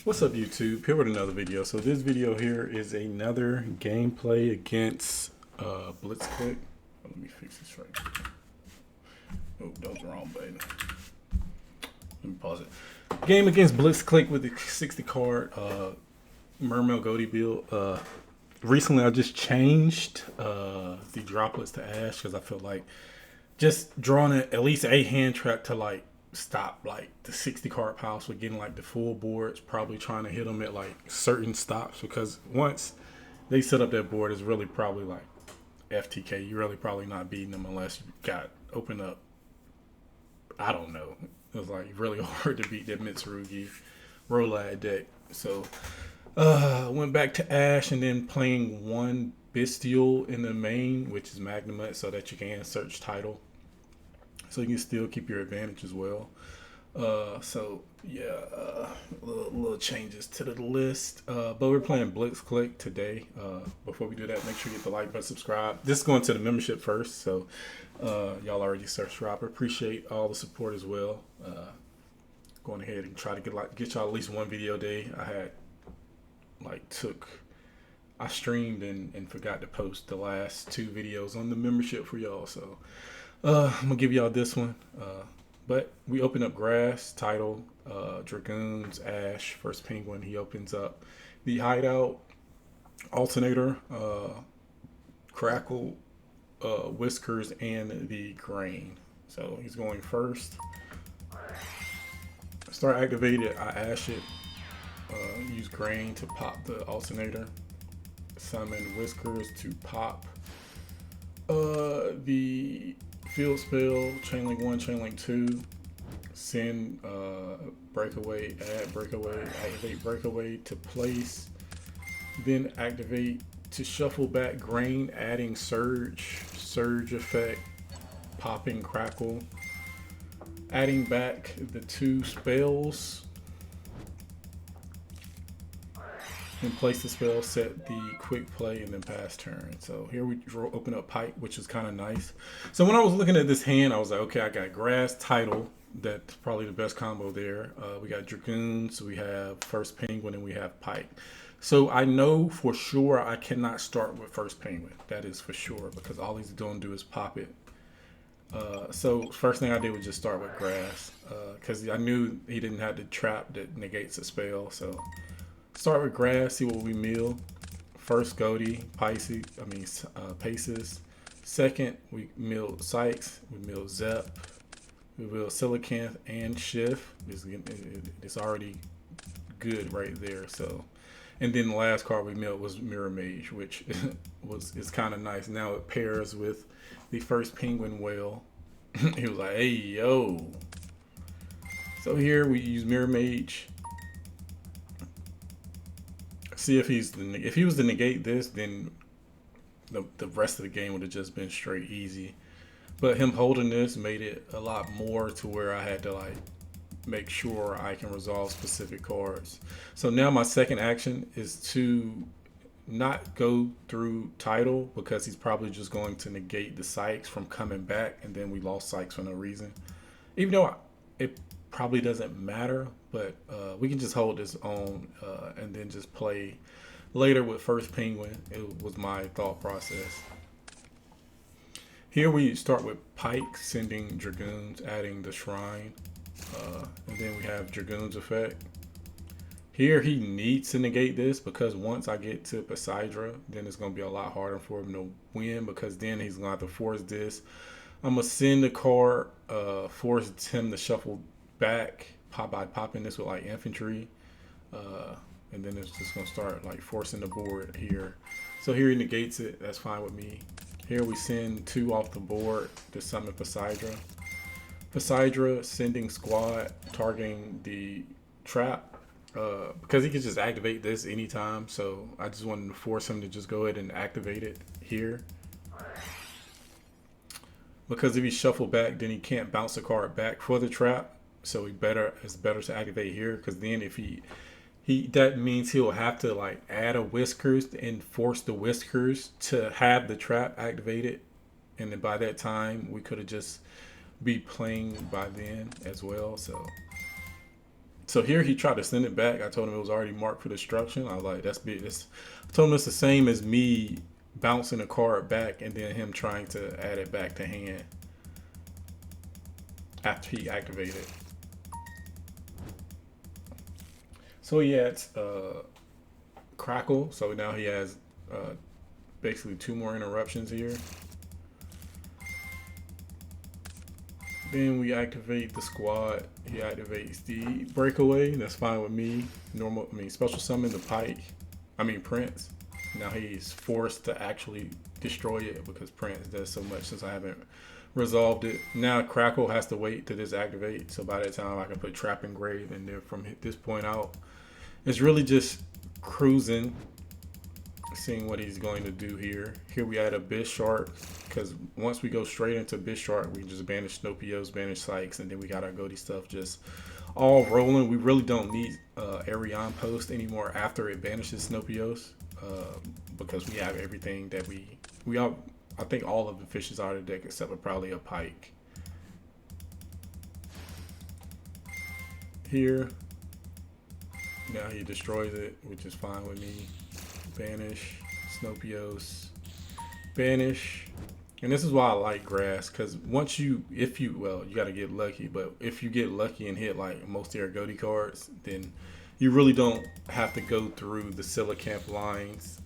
What's up, YouTube? Here with another video. So this video here is another gameplay against Blitzkrieg. Let me fix this right. Oh, that was the wrong button. Let me pause it. Game against Blitzkrieg with the 60 card Mermail Goatee build. Recently I just changed the droplets to Ash because I felt like just drawing at least a hand trap to like stop like the 60 card piles for getting like the full boards, probably trying to hit them at like certain stops, because once they set up that board, it's really probably like FTK. You're really probably not beating them unless you got open up. I don't know. It was like really hard to beat that Mitsurugi Rolad deck. So went back to Ash and then playing one Bestial in the main, which is Magnamut, so that you can search title. So you can still keep your advantage as well. Little changes to the list. But we're playing Blitzkrieg today. Before we do that, make sure you hit the like button, subscribe. This is going to the membership first, so y'all already subscribed. I appreciate all the support as well. Going ahead and try to get y'all at least one video a day. I streamed and forgot to post the last 2 videos on the membership for y'all, so I'm gonna give y'all this one. But we open up Grass, Title, Dragoons, Ash, first Penguin. He opens up the Hideout, Alternator, Crackle, Whiskers, and the Grain. So he's going first. Start activated, I Ash it. Use Grain to pop the Alternator. Summon Whiskers to pop the field spell, Chainlink 1, Chainlink 2, send Breakaway, add Breakaway, activate Breakaway to place, then activate to shuffle back Grain, adding Surge effect, popping Crackle, adding back the 2 spells, and place the spell, set the quick play, and then pass turn. So here we open up Pipe, which is kind of nice. So when I was looking at this hand, I was like, okay, I got Grass, Title. That's probably the best combo there. We got Dragoons, we have first Penguin, and we have Pipe. So I know for sure I cannot start with first Penguin. That is for sure, because all he's going to do is pop it. So first thing I did was just start with Grass, because I knew he didn't have the trap that negates a spell. So start with Grass, see what we mill. First Goatee, Paces. Second, we mill Sykes, we mill Zep, we mill Silicant and Shift. It's already good right there. So, and then the last card we milled was Mirror Mage, which is kind of nice. Now it pairs with the first Penguin Whale. He was like, hey, yo. So here we use Mirror Mage. See if if he was to negate this, then the rest of the game would have just been straight easy. But him holding this made it a lot more to where I had to like make sure I can resolve specific cards. So now my second action is to not go through Title, because he's probably just going to negate the Sykes from coming back, and then we lost Sykes for no reason. Even though it probably doesn't matter, but we can just hold this on and then just play later with first Penguin. It was my thought process. Here we start with Pike, sending Dragoons, adding the Shrine, and then we have Dragoons effect. Here he needs to negate this, because once I get to Poseidra, then it's going to be a lot harder for him to win, because then he's going to have to force this. I'm going to send the card, force him to shuffle back by popping this with like infantry, and then it's just gonna start like forcing the board here. So here he negates it. That's fine with me. Here we send 2 off the board to summon Poseidra. Poseidra sending squad, targeting the trap, because he can just activate this anytime. So I just wanted to force him to just go ahead and activate it here, because if he shuffle back, then he can't bounce the card back for the trap. So it's better to activate here, because then if that means he'll have to like add a Whiskers and force the Whiskers to have the trap activated, and then by that time we could have just be playing by then as well. So So here he tried to send it back. I told him it was already marked for destruction. I was like, that's big. I told him it's the same as me bouncing a card back and then him trying to add it back to hand after he activated. So he adds Crackle. So now he has basically 2 more interruptions here. Then we activate the squad. He activates the breakaway. That's fine with me. Special summon the Pike. Prince. Now he's forced to actually destroy it because Prince does so much since I haven't resolved it. Now Crackle has to wait to disactivate. So by that time I can put Trap Engrave, and then from this point out, it's really just cruising, seeing what he's going to do here. Here we add a Bisharp, because once we go straight into Bisharp, we can just banish Snowpios, banish Sykes, and then we got our Goaty stuff just all rolling. We really don't need Arion Post anymore after it banishes Snowpios, because we have everything that we all. I think all of the fishes are in the deck except for probably a Pike. Here, now he destroys it, which is fine with me. Banish, Snowpios, banish. And this is why I like grass, because once you got to get lucky, but if you get lucky and hit like most of your Goaty cards, then you really don't have to go through the Silicamp lines,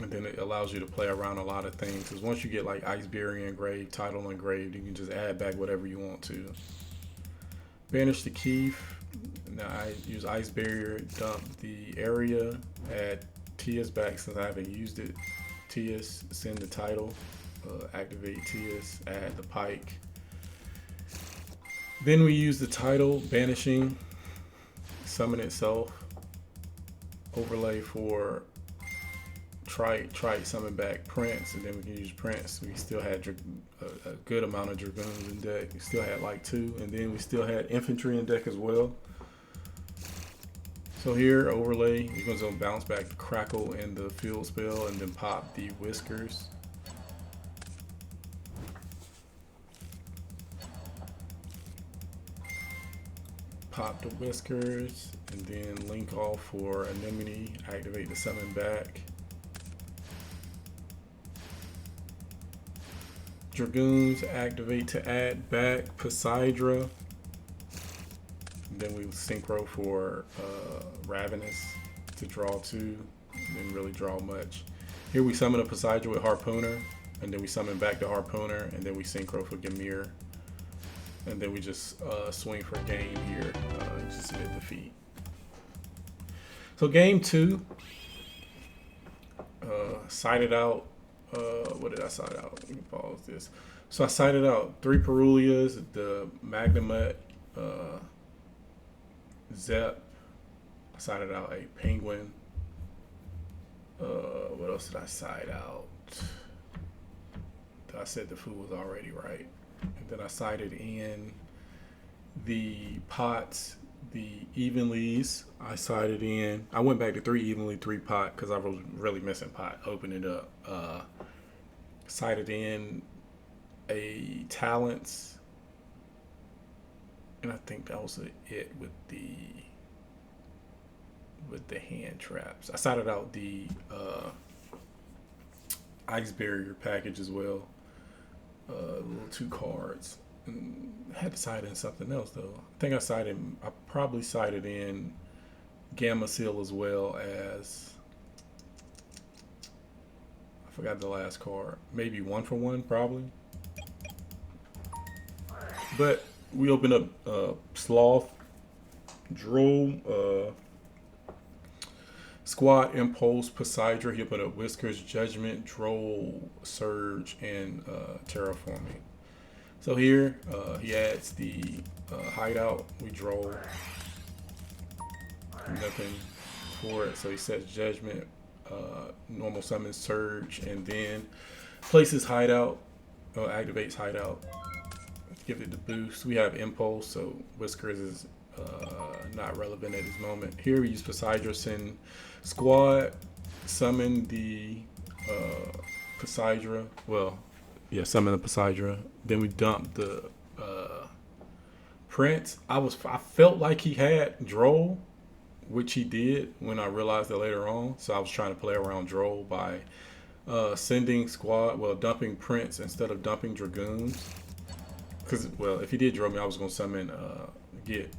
and then it allows you to play around a lot of things, because once you get like Ice Barrier engraved, Title engraved, you can just add back whatever you want to. Banish the Keith. Now I use Ice Barrier, dump the area, add Tia's back since I haven't used it. Tia's, send the Title, activate Tia's, add the Pike. Then we use the Title, banishing, summon itself, overlay for Trite, summon back Prince, and then we can use Prince. We still had a good amount of Dragoons in deck. We still had like 2, and then we still had Infantry in deck as well. So here, overlay, you're going to bounce back the Crackle and the Field Spell, and then pop the Whiskers. Pop the Whiskers, and then link off for Anemone, activate the summon back. Dragoons, activate to add back Poseidra. Then we synchro for Ravenous to draw 2. Didn't really draw much. Here we summon a Poseidra with Harpooner, and then we summon back the Harpooner, and then we synchro for Gamir. And then we just swing for game here, just submit defeat. So game 2, sided out. What did I side out? Let me pause this. So I sided out 3 Perulias, the Magnemite, Zep. I sided out a Penguin. What else did I side out? I said the food was already right. And then I sided in the pots, the evenlies. I sided in. I went back to 3 evenly, 3 pot, because I was really missing pot. Opened it up. Sided in a Talents. And I think that was it with the hand traps. I sided out the Ice Barrier package as well. Little 2 cards. And I had to side in something else though. I probably sided in Gamma Seal as well as, I forgot the last card. Maybe 1 for 1 probably. But we opened up Sloth, Droll, Squad, Impulse, Poseidra. He opened up Whiskers, Judgment, Droll, Surge, and Terraforming. So here he adds the Hideout. We Droll. Nothing for it. So he sets Judgment, normal summon Surge, and then places Hideout, activates Hideout. Give it the boost. We have Impulse, so Whiskers is not relevant at this moment. Here we use Poseidra, send Squad, summon the Poseidra. Well, yeah, summon the Poseidra. Then we dump the Prince, I felt like he had Droll, which he did when I realized that later on. So I was trying to play around Droll by sending squad, well, dumping Prince instead of dumping Dragoons. Because, well, if he did draw me, I was going to summon, get,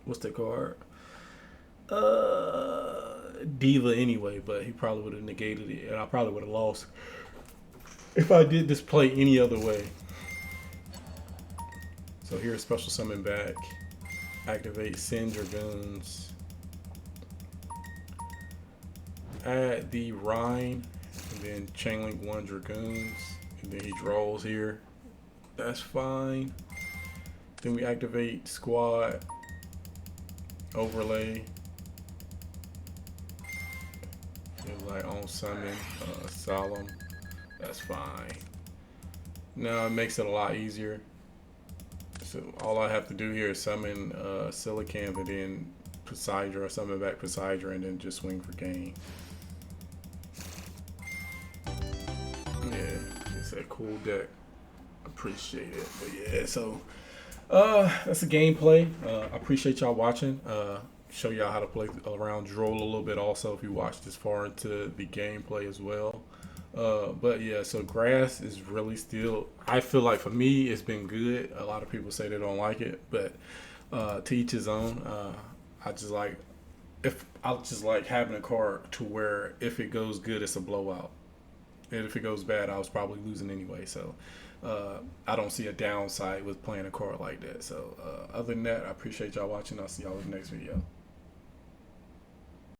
what's that card? Diva anyway, but he probably would have negated it, and I probably would have lost if I did this play any other way. So here's special summon back. Activate send Dragoons. Add the Rhine, and then chainlink 1 Dragoons, and then he draws here. That's fine. Then we activate squad, overlay. It's like on summon, solemn. That's fine. Now it makes it a lot easier. So all I have to do here is summon Silicon and then Poseidra, or summon back Poseidra, and then just swing for game. Yeah, it's a cool deck. Appreciate it. But yeah, so that's the gameplay. I appreciate y'all watching. Show y'all how to play around Droll a little bit also if you watch this far into the gameplay as well. But yeah, so Grass is really still, I feel like for me it's been good. A lot of people say they don't like it, but to each his own. I just like having a card to where if it goes good it's a blowout. And if it goes bad, I was probably losing anyway. So I don't see a downside with playing a card like that. So other than that, I appreciate y'all watching. I'll see y'all in the next video.